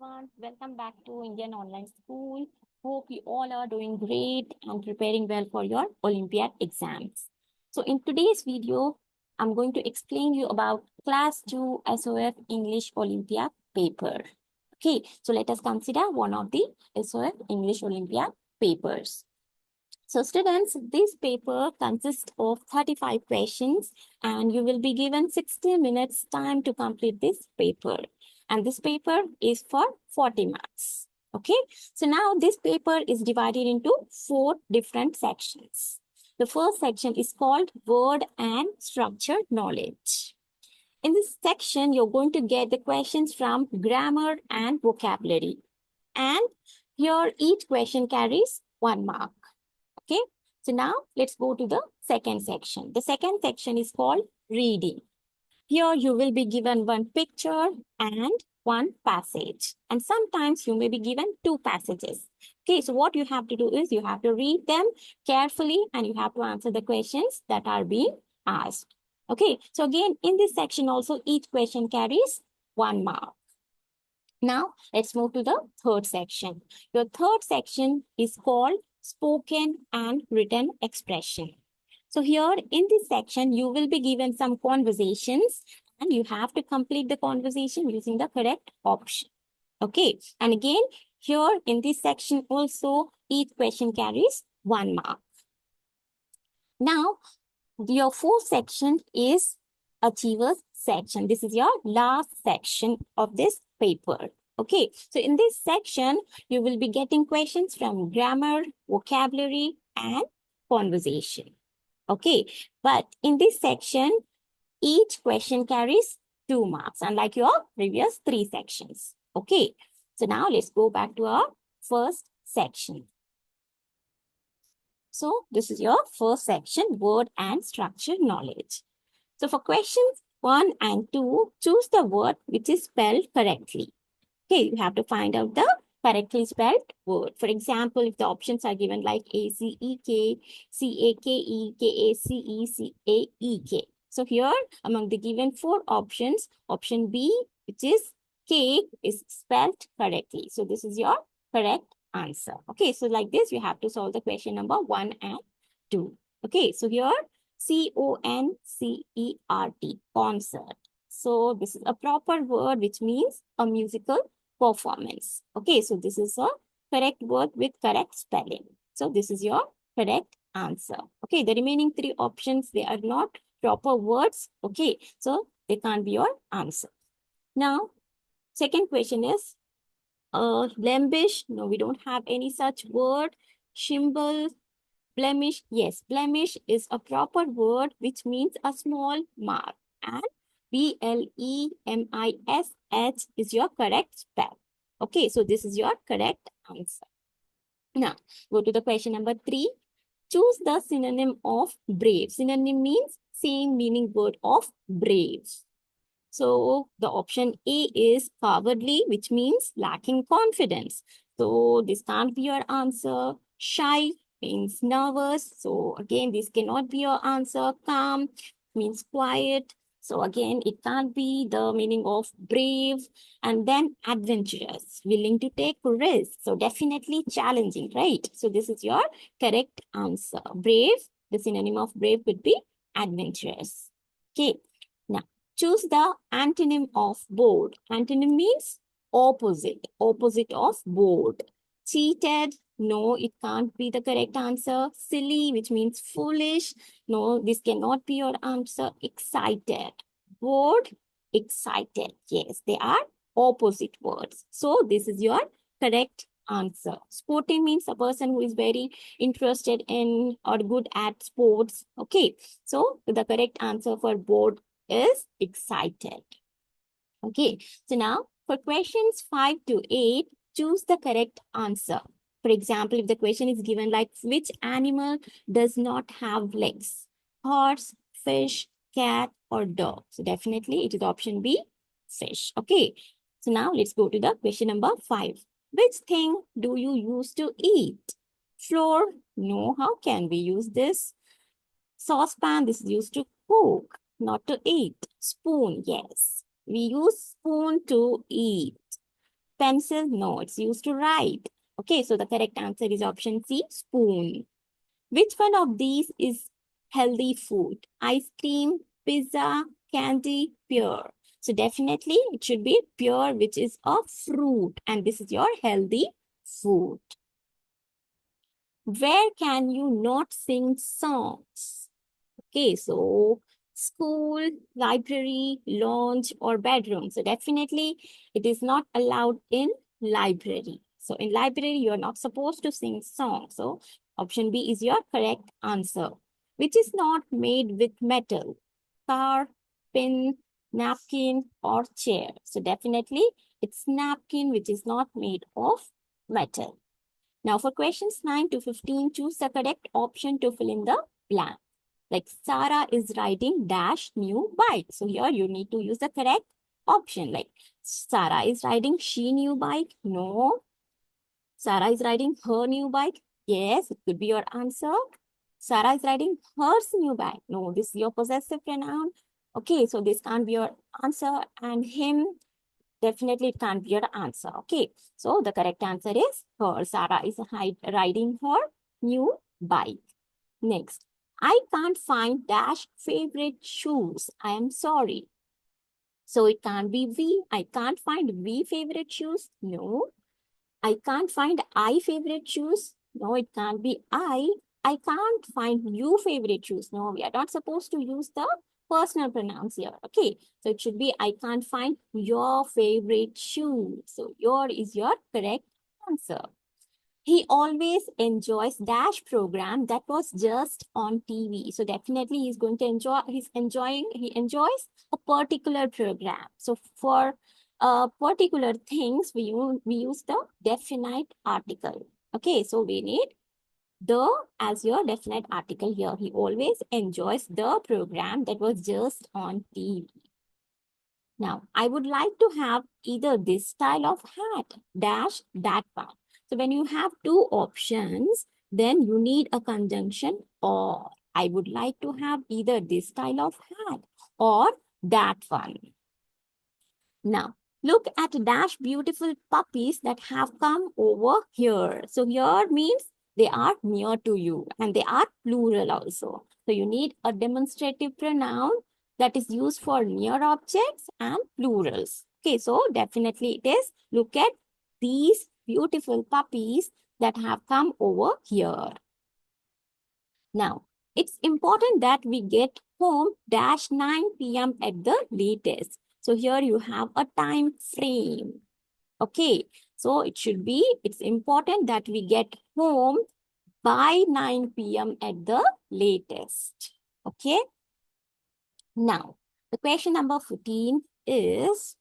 everyone. Welcome back to Indian Online School. Hope you all are doing great and preparing well for your Olympiad exams. So in today's video, I'm going to explain you about Class 2 SOF English Olympiad paper. Okay, so let us consider one of the SOF English Olympiad papers. So students, this paper consists of 35 questions and you will be given 60 minutes time to complete this paper. And this paper is for 40 marks. Okay, so now this paper is divided into 4 different sections. The first section is called Word and Structured Knowledge. In this section, you're going to get the questions from grammar and vocabulary. And here each question carries 1 mark. Okay, so now let's go to the second section. The second section is called reading. Here you will be given one picture and one passage. And sometimes you may be given 2 passages. Okay, so what you have to do is you have to read them carefully and you have to answer the questions that are being asked. Okay, so again, in this section also, each question carries 1 mark. Now, let's move to the third section. Your third section is called spoken and written expression. So here in this section, you will be given some conversations and you have to complete the conversation using the correct option. Okay, and again, here in this section also, each question carries 1 mark. Now, your fourth section is achievers section. This is your last section of this paper. Okay, so in this section, you will be getting questions from grammar, vocabulary, and conversation. Okay, but in this section, each question carries 2 marks, unlike your previous 3 sections. Okay, so now let's go back to our first section. So this is your first section, word and structured knowledge. So for questions 1 and 2, choose the word which is spelled correctly. Okay, you have to find out the correctly spelled word. For example, if the options are given like A-C-E-K, C-A-K-E, K-A-C-E, C-A-E-K. So here, among the given 4 options, option B, which is K, is spelled correctly. So this is your correct answer. Okay, so like this, you have to solve the question number 1 and 2. Okay, so here, C-O-N-C-E-R-T, concert. So this is a proper word which means a musical performance. Okay, so this is a correct word with correct spelling. So this is your correct answer. Okay, the remaining 3 options, they are not proper words. Okay, so they can't be your answer. Now, second question is blemish. No, we don't have any such word. Shimble, blemish. Yes, blemish is a proper word which means a small mark. And B-L-E-M-I-S-H is your correct spell. Okay, so this is your correct answer. Now, go to the question number 3. Choose the synonym of brave. Synonym means same meaning word of brave. So the option A is cowardly, which means lacking confidence. So this can't be your answer. Shy means nervous. So again, this cannot be your answer. Calm means quiet. So again, it can't be the meaning of brave. And then adventurous, willing to take risks. So definitely challenging, right? So this is your correct answer. Brave, the synonym of brave would be adventurous. Okay, now choose the antonym of bored. Antonym means opposite, opposite of bored. Cheated, no, it can't be the correct answer. Silly, which means foolish. No, this cannot be your answer. Excited. Bored, excited. Yes, they are opposite words. So this is your correct answer. Sporting means a person who is very interested in or good at sports. Okay, so the correct answer for bored is excited. Okay, so now for questions 5 to 8, choose the correct answer. For example, if the question is given like, which animal does not have legs? Horse, fish, cat, or dog? So definitely it is option B, fish. Okay, so now let's go to the question number 5. Which thing do you use to eat? Flour? No, how can we use this? Saucepan, this is used to cook, not to eat. Spoon, yes. We use spoon to eat. pencil? No, it's used to write. Okay, so the correct answer is option C, spoon. Which one of these is healthy food? Ice cream, pizza, candy, pear. So definitely it should be pear, which is a fruit, and this is your healthy food. Where can you not sing songs? Okay, so school, library, lounge, or bedroom. So definitely it is not allowed in library. So in library, you are not supposed to sing songs. So option B is your correct answer. Which is not made with metal? Car, pin, napkin, or chair. So definitely it's napkin which is not made of metal. Now for questions 9 to 15, choose the correct option to fill in the blank. Like Sarah is riding dash new bike. So here you need to use the correct option. Like Sarah is riding she new bike. No. Sarah is riding her new bike. Yes, it could be your answer. Sarah is riding hers new bike. No, this is your possessive pronoun. Okay, so this can't be your answer. And him, definitely it can't be your answer. Okay, so the correct answer is her. Sarah is riding her new bike. Next, I can't find dash favorite shoes. I am sorry. So it can't be we. I can't find we favorite shoes. No. I can't find I favorite shoes. No, it can't be I. I can't find you favorite shoes. No, we are not supposed to use the personal pronouns here. Okay, so it should be I can't find your favorite shoe. So your is your correct answer. He always enjoys dash program that was just on TV. So definitely he's going to enjoy, he enjoys a particular program. So for particular things, we use the definite article. Okay, so we need the as your definite article here. He always enjoys the program that was just on TV. Now, I would like to have either this style of hat, dash, that one. So when you have two options, then you need a conjunction or. I would like to have either this style of hat or that one. Now, look at dash beautiful puppies that have come over here. So here means they are near to you and they are plural also. So you need a demonstrative pronoun that is used for near objects and plurals. Okay, so definitely it is look at these beautiful puppies that have come over here. Now, it's important that we get home dash 9 p.m. at the latest. So here you have a time frame. Okay, so it's important that we get home by 9 p.m. at the latest. Okay. Now, the question number 14 is,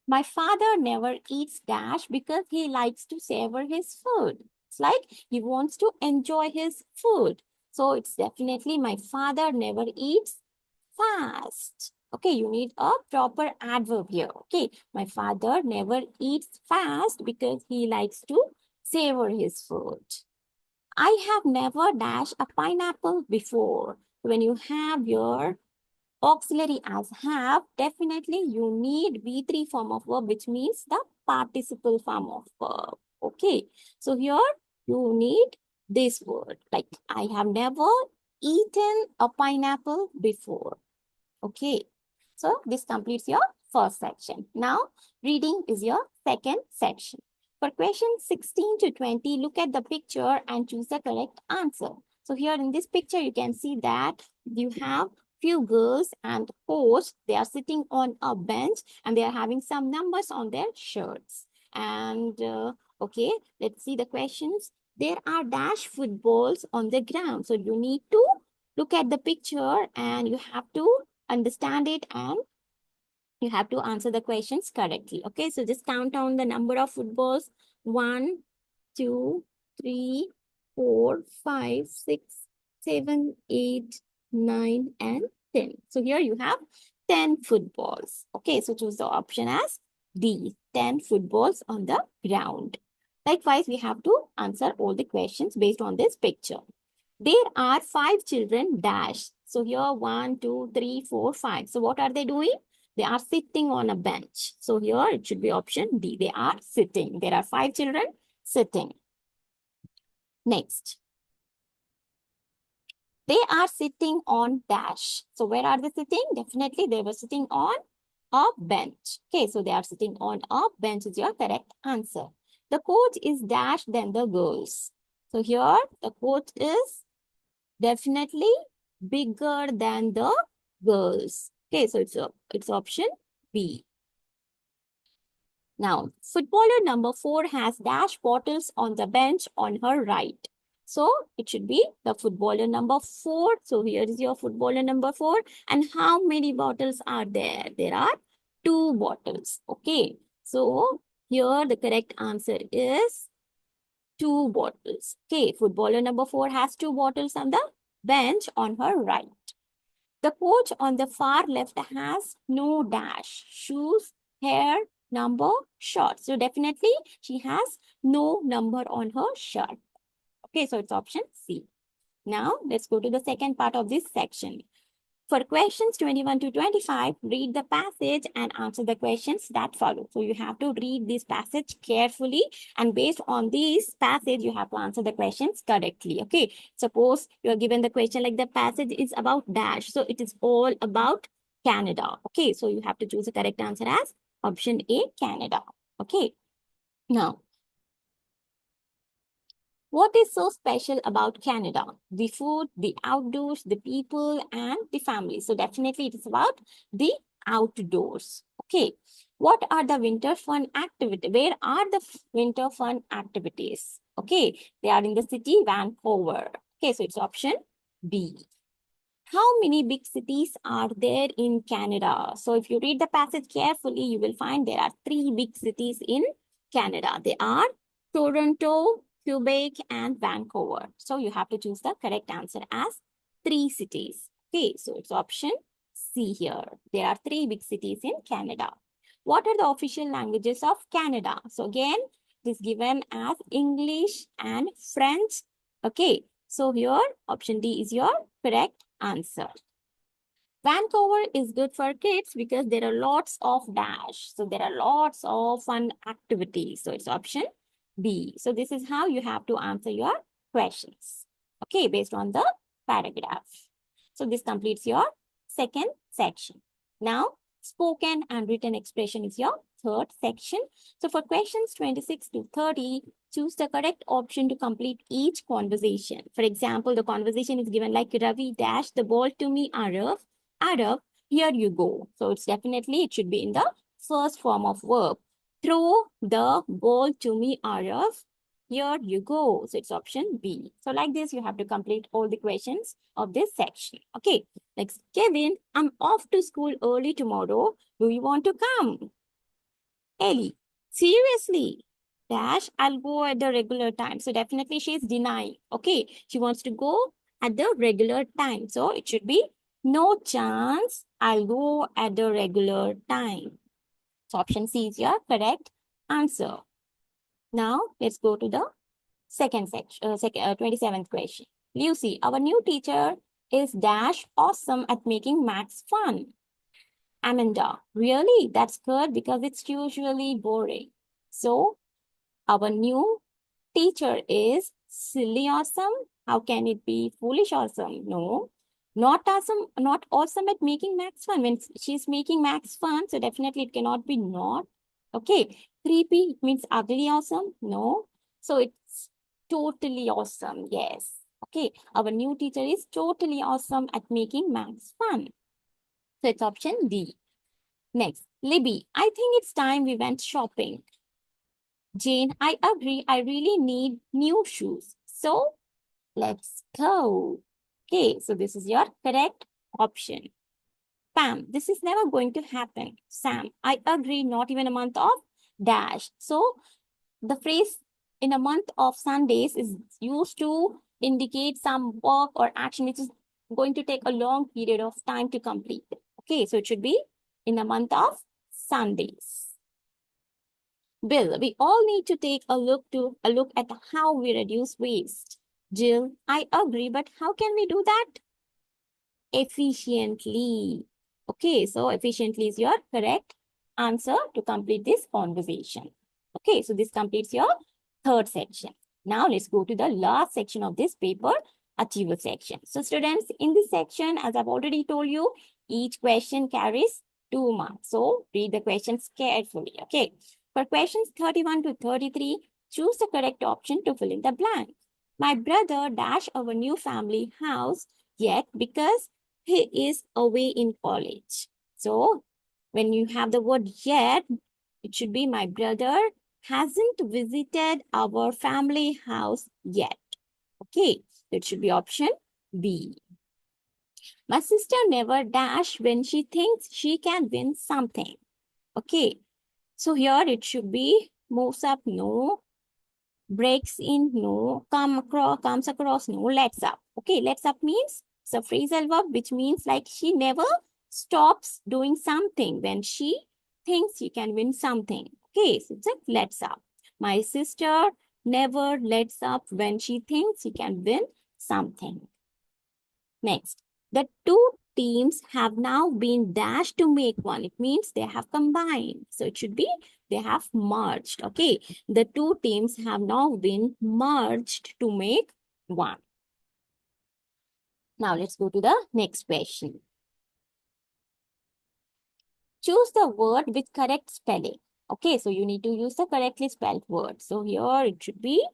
my father never eats dash because he likes to savor his food. It's like he wants to enjoy his food. So it's definitely my father never eats fast. Okay, you need a proper adverb here. Okay, my father never eats fast because he likes to savor his food. I have never dashed a pineapple before. When you have your auxiliary as have, definitely you need V3 form of verb, which means the participle form of verb. Okay, so here you need this word, like I have never eaten a pineapple before. Okay, so this completes your first section. Now, reading is your second section. For questions 16 to 20, look at the picture and choose the correct answer. So here in this picture, you can see that you have few girls and coach. They are sitting on a bench and they are having some numbers on their shirts. And okay, let's see the questions. There are dash footballs on the ground. So you need to look at the picture and you have to understand it and you have to answer the questions correctly. Okay, so just count down the number of footballs. 1, 2, 3, 4, 5, 6, 7, 8, 9, and 10. So here you have 10 footballs. Okay, so choose the option as D, 10 footballs on the ground. Likewise, we have to answer all the questions based on this picture. There are 5 children dash So here 1, 2, 3, 4, 5. So what are they doing? They are sitting on a bench. So here it should be option D. They are sitting. There are 5 children sitting. Next. They are sitting on dash. So where are they sitting? Definitely they were sitting on a bench. Okay, so they are sitting on a bench is your correct answer. The coach is dash than the girls. So here the coach is definitely bigger than the girls. Okay, so it's option B. Now, footballer number 4 has dash bottles on the bench on her right. So, it should be the footballer number 4. So, here is your footballer number 4. And how many bottles are there? There are 2 bottles. Okay. So, here the correct answer is 2 bottles. Okay. Footballer number 4 has 2 bottles on the bench on her right. The coach on the far left has no dash, shoes, hair, number, shirt. So definitely she has no number on her shirt. Okay, so it's option C. Now let's go to the second part of this section. For questions 21 to 25, read the passage and answer the questions that follow. So you have to read this passage carefully, and based on this passage, you have to answer the questions correctly. Okay, suppose you are given the question like the passage is about dash. So it is all about Canada. Okay, so you have to choose the correct answer as option A, Canada. Okay, now what is so special about Canada? The food, the outdoors, the people, and the family. So definitely it is about the outdoors. Okay. What are the winter fun activities? Where are the winter fun activities? Okay. They are in the city Vancouver. Okay. So it's option B. How many big cities are there in Canada? So if you read the passage carefully, you will find there are 3 big cities in Canada. They are Toronto, Quebec, and Vancouver. So you have to choose the correct answer as 3 cities. Okay, so it's option C here. There are 3 big cities in Canada. What are the official languages of Canada? So again, it is given as English and French. Okay, so here option D is your correct answer. Vancouver is good for kids because there are lots of dash. So there are lots of fun activities. So it's option B. So this is how you have to answer your questions. Okay, based on the paragraph. So this completes your second section. Now, spoken and written expression is your third section. So for questions 26 to 30, choose the correct option to complete each conversation. For example, the conversation is given like Ravi dash the ball to me, Arav. Arav, here you go. So it's definitely, it should be in the first form of verb. Throw the ball to me, Arav. Here you go. So it's option B. So like this, you have to complete all the questions of this section. Okay. Next, Kevin, I'm off to school early tomorrow. Do you want to come? Ellie, seriously? Dash, I'll go at the regular time. So definitely she's denying. Okay. She wants to go at the regular time. So it should be no chance. I'll go at the regular time. So option C is your correct answer. Now let's go to the second section, 27th question. Lucy, our new teacher is dash awesome at making maths fun. Amanda, really? That's good because it's usually boring. So our new teacher is silly awesome. How can it be foolish awesome? No, not awesome, not awesome at making maths fun. When she's making maths fun, so definitely it cannot be not. Okay, 3P means ugly awesome. No, so it's totally awesome. Yes. Okay, our new teacher is totally awesome at making maths fun. So it's option D. Next, Libby, I think it's time we went shopping. Jane, I agree. I really need new shoes. So let's go. Okay, so this is your correct option. Pam, this is never going to happen. Sam, I agree. Not even a month of dash. So the phrase in a month of Sundays is used to indicate some work or action which is going to take a long period of time to complete. Okay, so it should be in a month of Sundays. Bill, we all need to take a look at how we reduce waste. Jill, I agree, but how can we do that? efficiently. Okay, so efficiently is your correct answer to complete this conversation. Okay, so this completes your third section. Now let's go to the last section of this paper, achiever section. So students, in this section, as I've already told you, each question carries 2 marks. So read the questions carefully. Okay, for questions 31 to 33, choose the correct option to fill in the blank. My brother dash our new family house yet because he is away in college. So when you have the word yet, it should be my brother hasn't visited our family house yet. Okay, that should be option B. My sister never dash when she thinks she can win something. Okay, so here it should be moves up, no, breaks in, no, comes across, no, lets up. Okay, lets up means it's a phrasal verb which means like she never stops doing something when she thinks she can win something. Okay, so it's a lets up. My sister never lets up when she thinks she can win something. Next, the two teams have now been dashed to make one. It means they have combined. So it should be they have merged. Okay, the two teams have now been merged to make one. Now let's go to the next question. Choose the word with correct spelling. Okay, so you need to use the correctly spelled word. So here it should be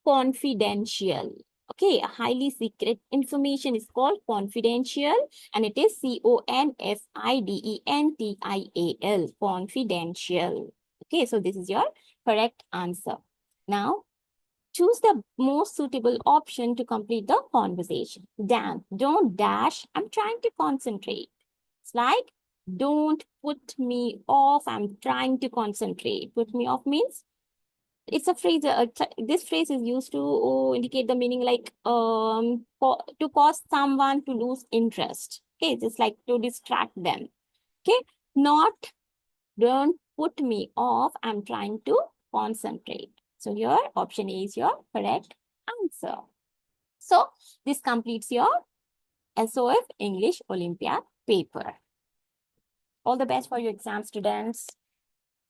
confidential. Okay, a highly secret information is called confidential and it is CONFIDENTIAL, confidential. Okay, so this is your correct answer. Now, choose the most suitable option to complete the conversation. Dan, don't dash, I'm trying to concentrate. It's like, don't put me off, I'm trying to concentrate. Put me off means it's a phrase. This phrase is used to indicate the meaning like to cause someone to lose interest. Okay, just like to distract them. Okay, not don't put me off. I'm trying to concentrate. So here option A is your correct answer. So this completes your SOF English Olympiad paper. All the best for your exam, students.